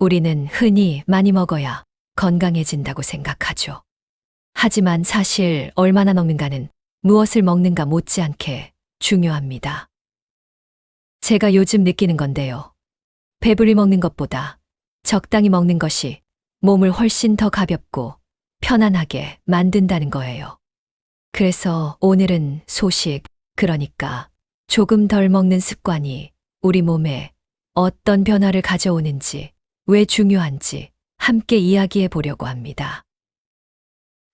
우리는 흔히 많이 먹어야 건강해진다고 생각하죠. 하지만 사실 얼마나 먹는가는 무엇을 먹는가 못지않게 중요합니다. 제가 요즘 느끼는 건데요. 배불리 먹는 것보다 적당히 먹는 것이 몸을 훨씬 더 가볍고 편안하게 만든다는 거예요. 그래서 오늘은 소식, 그러니까 조금 덜 먹는 습관이 우리 몸에 어떤 변화를 가져오는지, 왜 중요한지 함께 이야기해 보려고 합니다.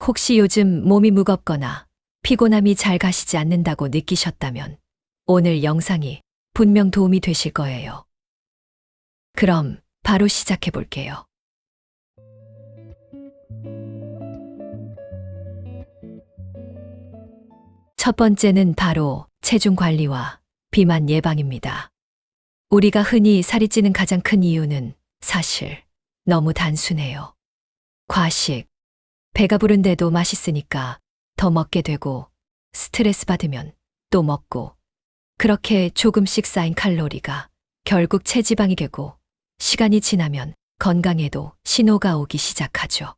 혹시 요즘 몸이 무겁거나 피곤함이 잘 가시지 않는다고 느끼셨다면 오늘 영상이 분명 도움이 되실 거예요. 그럼 바로 시작해 볼게요. 첫 번째는 바로 체중 관리와 비만 예방입니다. 우리가 흔히 살이 찌는 가장 큰 이유는 사실 너무 단순해요. 과식, 배가 부른데도 맛있으니까 더 먹게 되고, 스트레스 받으면 또 먹고, 그렇게 조금씩 쌓인 칼로리가 결국 체지방이 되고, 시간이 지나면 건강에도 신호가 오기 시작하죠.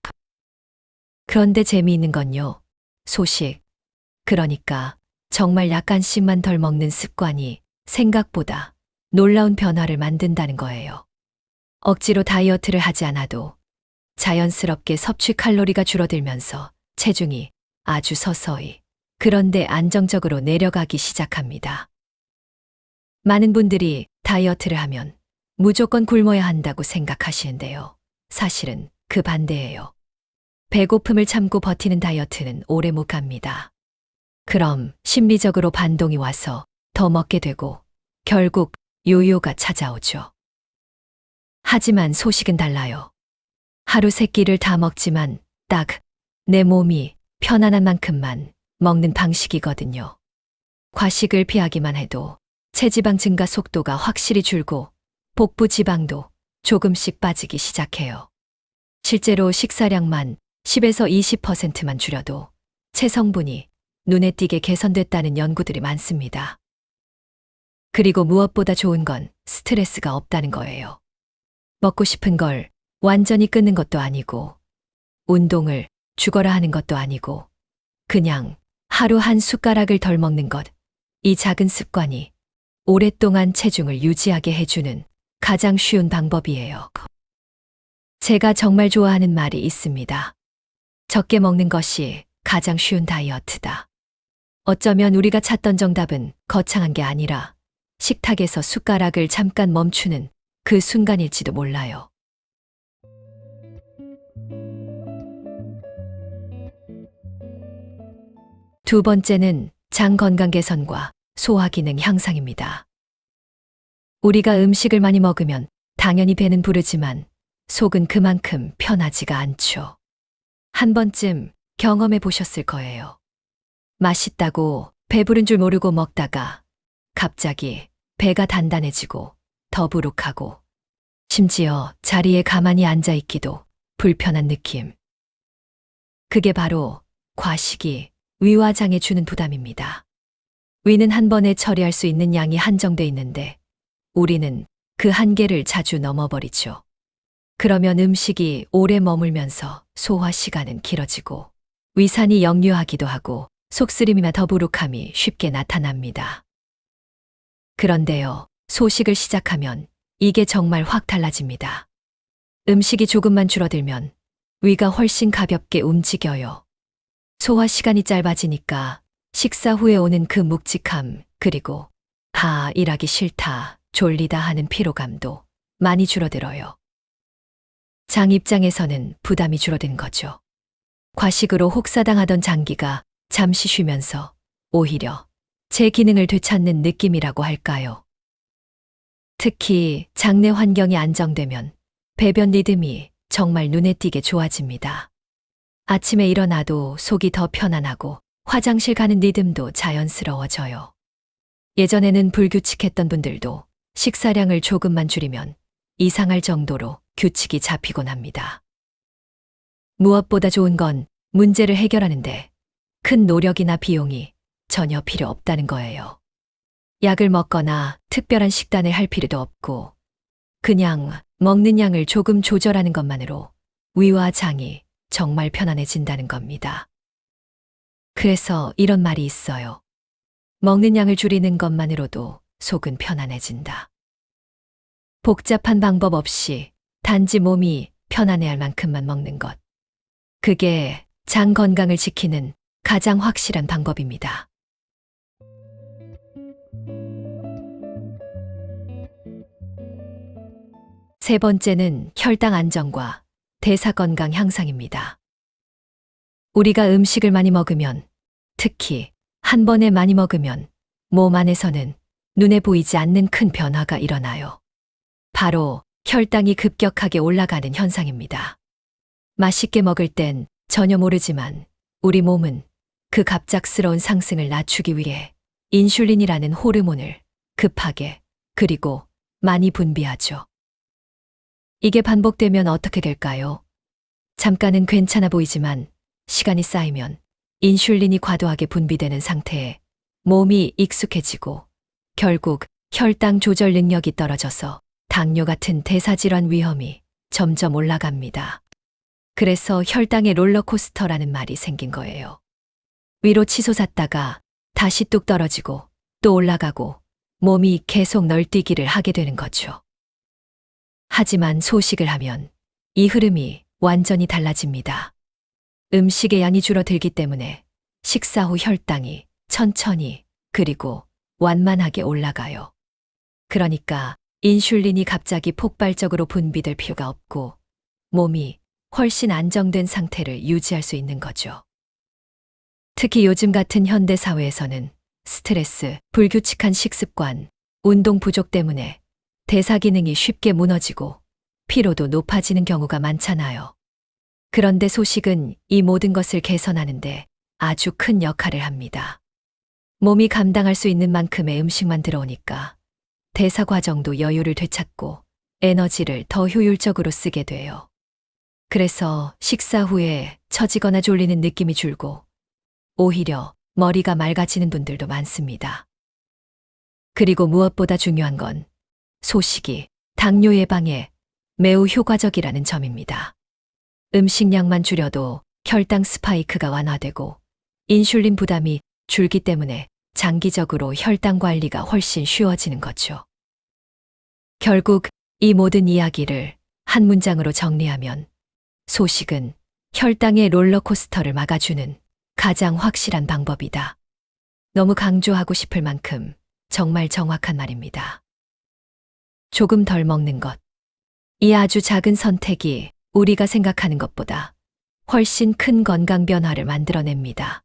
그런데 재미있는 건요, 소식, 그러니까 정말 약간씩만 덜 먹는 습관이 생각보다 놀라운 변화를 만든다는 거예요. 억지로 다이어트를 하지 않아도 자연스럽게 섭취 칼로리가 줄어들면서 체중이 아주 서서히, 그런데 안정적으로 내려가기 시작합니다. 많은 분들이 다이어트를 하면 무조건 굶어야 한다고 생각하시는데요. 사실은 그 반대예요. 배고픔을 참고 버티는 다이어트는 오래 못 갑니다. 그럼 심리적으로 반동이 와서 더 먹게 되고 결국 요요가 찾아오죠. 하지만 소식은 달라요. 하루 세 끼를 다 먹지만 딱 내 몸이 편안한 만큼만 먹는 방식이거든요. 과식을 피하기만 해도 체지방 증가 속도가 확실히 줄고 복부 지방도 조금씩 빠지기 시작해요. 실제로 식사량만 10에서 20%만 줄여도 체성분이 눈에 띄게 개선됐다는 연구들이 많습니다. 그리고 무엇보다 좋은 건 스트레스가 없다는 거예요. 먹고 싶은 걸 완전히 끊는 것도 아니고, 운동을 죽어라 하는 것도 아니고, 그냥 하루 한 숟가락을 덜 먹는 것, 이 작은 습관이 오랫동안 체중을 유지하게 해주는 가장 쉬운 방법이에요. 제가 정말 좋아하는 말이 있습니다. 적게 먹는 것이 가장 쉬운 다이어트다. 어쩌면 우리가 찾던 정답은 거창한 게 아니라 식탁에서 숟가락을 잠깐 멈추는 그 순간일지도 몰라요. 두 번째는 장 건강 개선과 소화 기능 향상입니다. 우리가 음식을 많이 먹으면 당연히 배는 부르지만 속은 그만큼 편하지가 않죠. 한 번쯤 경험해 보셨을 거예요. 맛있다고 배부른 줄 모르고 먹다가 갑자기 배가 단단해지고 더부룩하고 심지어 자리에 가만히 앉아 있기도 불편한 느낌. 그게 바로 과식이 위와 장에 주는 부담입니다. 위는 한 번에 처리할 수 있는 양이 한정돼 있는데 우리는 그 한계를 자주 넘어버리죠. 그러면 음식이 오래 머물면서 소화 시간은 길어지고 위산이 역류하기도 하고 속쓰림이나 더부룩함이 쉽게 나타납니다. 그런데요, 소식을 시작하면 이게 정말 확 달라집니다. 음식이 조금만 줄어들면 위가 훨씬 가볍게 움직여요. 소화 시간이 짧아지니까 식사 후에 오는 그 묵직함, 그리고 일하기 싫다, 졸리다 하는 피로감도 많이 줄어들어요. 장 입장에서는 부담이 줄어든 거죠. 과식으로 혹사당하던 장기가 잠시 쉬면서 오히려 제 기능을 되찾는 느낌이라고 할까요? 특히 장내 환경이 안정되면 배변 리듬이 정말 눈에 띄게 좋아집니다. 아침에 일어나도 속이 더 편안하고 화장실 가는 리듬도 자연스러워져요. 예전에는 불규칙했던 분들도 식사량을 조금만 줄이면 이상할 정도로 규칙이 잡히곤 합니다. 무엇보다 좋은 건 문제를 해결하는데 큰 노력이나 비용이 전혀 필요 없다는 거예요. 약을 먹거나 특별한 식단을 할 필요도 없고 그냥 먹는 양을 조금 조절하는 것만으로 위와 장이 정말 편안해진다는 겁니다. 그래서 이런 말이 있어요. 먹는 양을 줄이는 것만으로도 속은 편안해진다. 복잡한 방법 없이 단지 몸이 편안해할 만큼만 먹는 것. 그게 장 건강을 지키는 가장 확실한 방법입니다. 세 번째는 혈당 안정과 대사 건강 향상입니다. 우리가 음식을 많이 먹으면, 특히 한 번에 많이 먹으면 몸 안에서는 눈에 보이지 않는 큰 변화가 일어나요. 바로 혈당이 급격하게 올라가는 현상입니다. 맛있게 먹을 땐 전혀 모르지만 우리 몸은 그 갑작스러운 상승을 낮추기 위해 인슐린이라는 호르몬을 급하게 그리고 많이 분비하죠. 이게 반복되면 어떻게 될까요? 잠깐은 괜찮아 보이지만 시간이 쌓이면 인슐린이 과도하게 분비되는 상태에 몸이 익숙해지고 결국 혈당 조절 능력이 떨어져서 당뇨 같은 대사질환 위험이 점점 올라갑니다. 그래서 혈당의 롤러코스터라는 말이 생긴 거예요. 위로 치솟았다가 다시 뚝 떨어지고 또 올라가고 몸이 계속 널뛰기를 하게 되는 거죠. 하지만 소식을 하면 이 흐름이 완전히 달라집니다. 음식의 양이 줄어들기 때문에 식사 후 혈당이 천천히 그리고 완만하게 올라가요. 그러니까 인슐린이 갑자기 폭발적으로 분비될 필요가 없고 몸이 훨씬 안정된 상태를 유지할 수 있는 거죠. 특히 요즘 같은 현대 사회에서는 스트레스, 불규칙한 식습관, 운동 부족 때문에 대사 기능이 쉽게 무너지고 피로도 높아지는 경우가 많잖아요. 그런데 소식은 이 모든 것을 개선하는데 아주 큰 역할을 합니다. 몸이 감당할 수 있는 만큼의 음식만 들어오니까 대사 과정도 여유를 되찾고 에너지를 더 효율적으로 쓰게 돼요. 그래서 식사 후에 처지거나 졸리는 느낌이 줄고 오히려 머리가 맑아지는 분들도 많습니다. 그리고 무엇보다 중요한 건 소식이 당뇨 예방에 매우 효과적이라는 점입니다. 음식량만 줄여도 혈당 스파이크가 완화되고 인슐린 부담이 줄기 때문에 장기적으로 혈당 관리가 훨씬 쉬워지는 거죠. 결국 이 모든 이야기를 한 문장으로 정리하면 소식은 혈당의 롤러코스터를 막아주는 가장 확실한 방법이다. 너무 강조하고 싶을 만큼 정말 정확한 말입니다. 조금 덜 먹는 것. 이 아주 작은 선택이 우리가 생각하는 것보다 훨씬 큰 건강 변화를 만들어냅니다.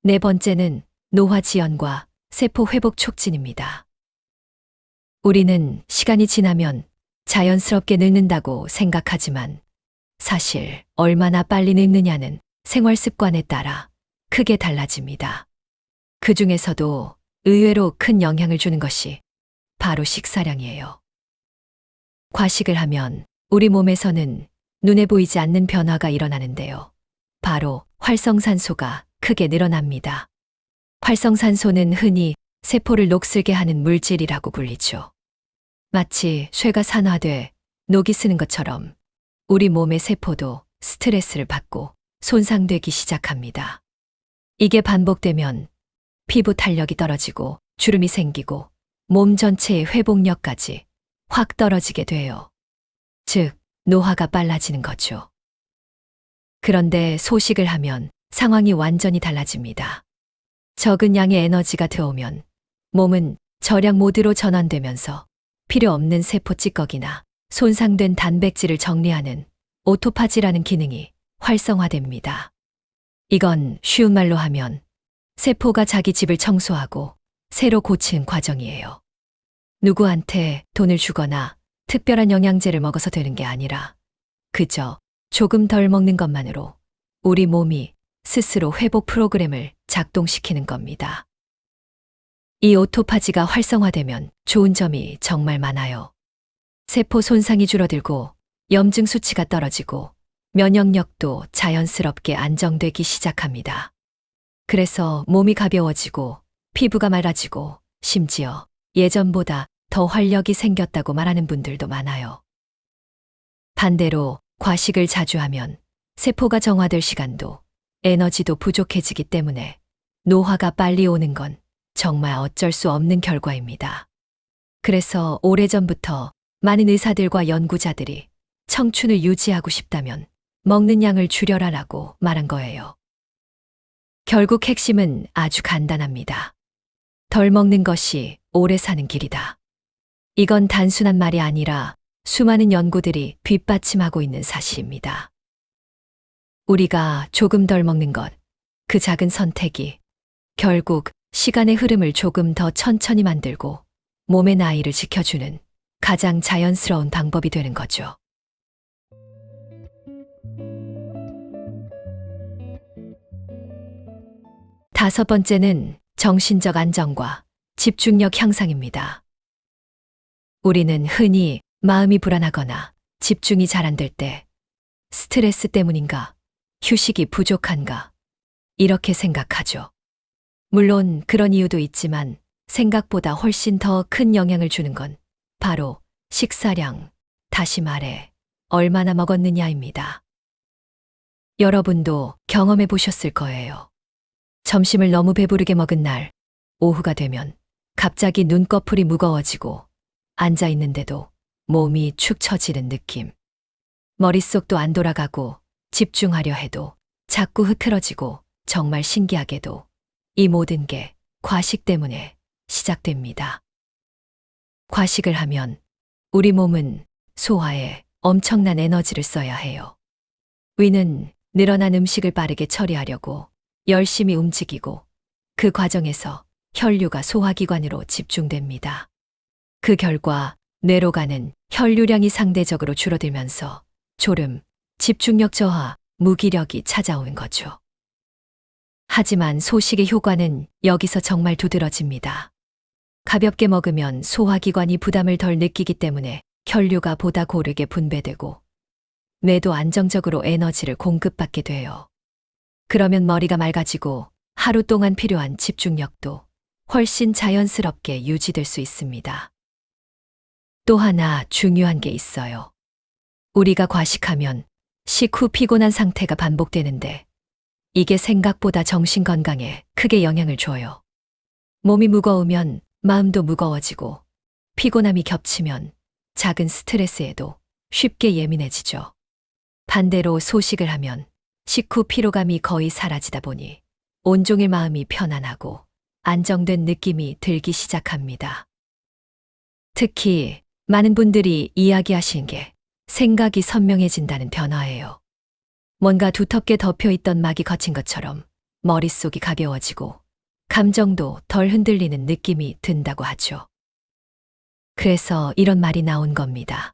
네 번째는 노화 지연과 세포 회복 촉진입니다. 우리는 시간이 지나면 자연스럽게 늙는다고 생각하지만 사실 얼마나 빨리 늙느냐는 생활 습관에 따라 크게 달라집니다. 그 중에서도 의외로 큰 영향을 주는 것이 바로 식사량이에요. 과식을 하면 우리 몸에서는 눈에 보이지 않는 변화가 일어나는데요. 바로 활성산소가 크게 늘어납니다. 활성산소는 흔히 세포를 녹슬게 하는 물질이라고 불리죠. 마치 쇠가 산화돼 녹이 쓰는 것처럼 우리 몸의 세포도 스트레스를 받고 손상되기 시작합니다. 이게 반복되면 피부 탄력이 떨어지고 주름이 생기고 몸 전체의 회복력까지 확 떨어지게 돼요. 즉, 노화가 빨라지는 거죠. 그런데 소식을 하면 상황이 완전히 달라집니다. 적은 양의 에너지가 들어오면 몸은 절약 모드로 전환되면서 필요 없는 세포 찌꺼기나 손상된 단백질을 정리하는 오토파지라는 기능이 활성화됩니다. 이건 쉬운 말로 하면 세포가 자기 집을 청소하고 새로 고치는 과정이에요. 누구한테 돈을 주거나 특별한 영양제를 먹어서 되는 게 아니라 그저 조금 덜 먹는 것만으로 우리 몸이 스스로 회복 프로그램을 작동시키는 겁니다. 이 오토파지가 활성화되면 좋은 점이 정말 많아요. 세포 손상이 줄어들고 염증 수치가 떨어지고 면역력도 자연스럽게 안정되기 시작합니다. 그래서 몸이 가벼워지고 피부가 맑아지고 심지어 예전보다 더 활력이 생겼다고 말하는 분들도 많아요. 반대로 과식을 자주 하면 세포가 정화될 시간도 에너지도 부족해지기 때문에 노화가 빨리 오는 건 정말 어쩔 수 없는 결과입니다. 그래서 오래전부터 많은 의사들과 연구자들이 청춘을 유지하고 싶다면 먹는 양을 줄여라라고 말한 거예요. 결국 핵심은 아주 간단합니다. 덜 먹는 것이 오래 사는 길이다. 이건 단순한 말이 아니라 수많은 연구들이 뒷받침하고 있는 사실입니다. 우리가 조금 덜 먹는 것, 그 작은 선택이 결국 시간의 흐름을 조금 더 천천히 만들고 몸의 나이를 지켜주는 가장 자연스러운 방법이 되는 거죠. 다섯 번째는 정신적 안정과 집중력 향상입니다. 우리는 흔히 마음이 불안하거나 집중이 잘 안 될 때 스트레스 때문인가, 휴식이 부족한가, 이렇게 생각하죠. 물론 그런 이유도 있지만 생각보다 훨씬 더 큰 영향을 주는 건 바로 식사량, 다시 말해 얼마나 먹었느냐입니다. 여러분도 경험해 보셨을 거예요. 점심을 너무 배부르게 먹은 날, 오후가 되면 갑자기 눈꺼풀이 무거워지고 앉아 있는데도 몸이 축 처지는 느낌. 머릿속도 안 돌아가고 집중하려 해도 자꾸 흐트러지고 정말 신기하게도 이 모든 게 과식 때문에 시작됩니다. 과식을 하면 우리 몸은 소화에 엄청난 에너지를 써야 해요. 위는 늘어난 음식을 빠르게 처리하려고 열심히 움직이고 그 과정에서 혈류가 소화기관으로 집중됩니다. 그 결과 뇌로 가는 혈류량이 상대적으로 줄어들면서 졸음, 집중력 저하, 무기력이 찾아오는 거죠. 하지만 소식의 효과는 여기서 정말 두드러집니다. 가볍게 먹으면 소화기관이 부담을 덜 느끼기 때문에 혈류가 보다 고르게 분배되고 뇌도 안정적으로 에너지를 공급받게 돼요. 그러면 머리가 맑아지고 하루 동안 필요한 집중력도 훨씬 자연스럽게 유지될 수 있습니다. 또 하나 중요한 게 있어요. 우리가 과식하면 식후 피곤한 상태가 반복되는데 이게 생각보다 정신 건강에 크게 영향을 줘요. 몸이 무거우면 마음도 무거워지고 피곤함이 겹치면 작은 스트레스에도 쉽게 예민해지죠. 반대로 소식을 하면 식후 피로감이 거의 사라지다 보니 온종일 마음이 편안하고 안정된 느낌이 들기 시작합니다. 특히 많은 분들이 이야기하시는 게 생각이 선명해진다는 변화예요. 뭔가 두텁게 덮여있던 막이 걷힌 것처럼 머릿속이 가벼워지고 감정도 덜 흔들리는 느낌이 든다고 하죠. 그래서 이런 말이 나온 겁니다.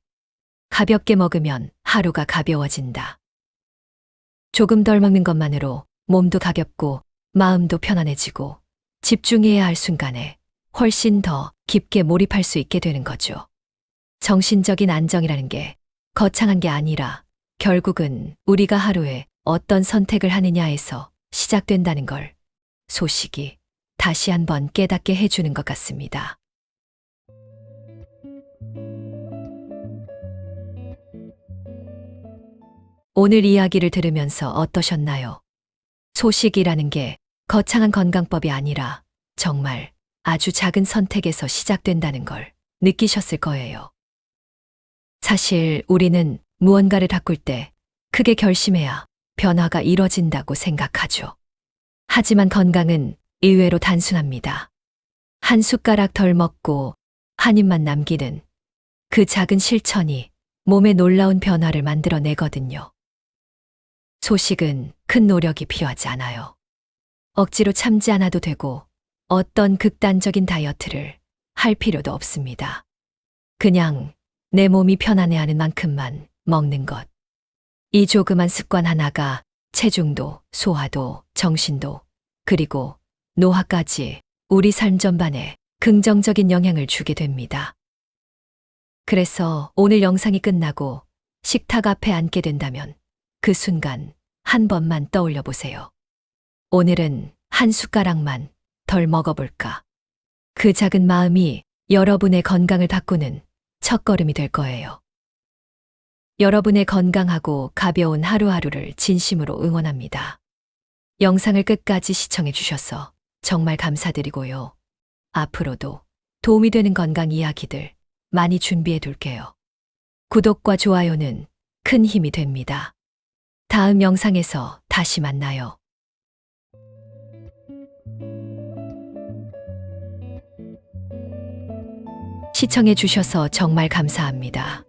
가볍게 먹으면 하루가 가벼워진다. 조금 덜 먹는 것만으로 몸도 가볍고 마음도 편안해지고 집중해야 할 순간에 훨씬 더 깊게 몰입할 수 있게 되는 거죠. 정신적인 안정이라는 게 거창한 게 아니라 결국은 우리가 하루에 어떤 선택을 하느냐에서 시작된다는 걸 소식이 다시 한번 깨닫게 해주는 것 같습니다. 오늘 이야기를 들으면서 어떠셨나요? 소식이라는 게 거창한 건강법이 아니라 정말 아주 작은 선택에서 시작된다는 걸 느끼셨을 거예요. 사실 우리는 무언가를 바꿀 때 크게 결심해야 변화가 이뤄진다고 생각하죠. 하지만 건강은 의외로 단순합니다. 한 숟가락 덜 먹고 한 입만 남기는 그 작은 실천이 몸에 놀라운 변화를 만들어내거든요. 소식은 큰 노력이 필요하지 않아요. 억지로 참지 않아도 되고 어떤 극단적인 다이어트를 할 필요도 없습니다. 그냥 내 몸이 편안해하는 만큼만 먹는 것. 이 조그만 습관 하나가 체중도, 소화도, 정신도, 그리고 노화까지 우리 삶 전반에 긍정적인 영향을 주게 됩니다. 그래서 오늘 영상이 끝나고 식탁 앞에 앉게 된다면 그 순간 한 번만 떠올려 보세요. 오늘은 한 숟가락만 덜 먹어볼까. 그 작은 마음이 여러분의 건강을 바꾸는 첫걸음이 될 거예요. 여러분의 건강하고 가벼운 하루하루를 진심으로 응원합니다. 영상을 끝까지 시청해 주셔서 정말 감사드리고요. 앞으로도 도움이 되는 건강 이야기들 많이 준비해 둘게요. 구독과 좋아요는 큰 힘이 됩니다. 다음 영상에서 다시 만나요. 시청해 주셔서 정말 감사합니다.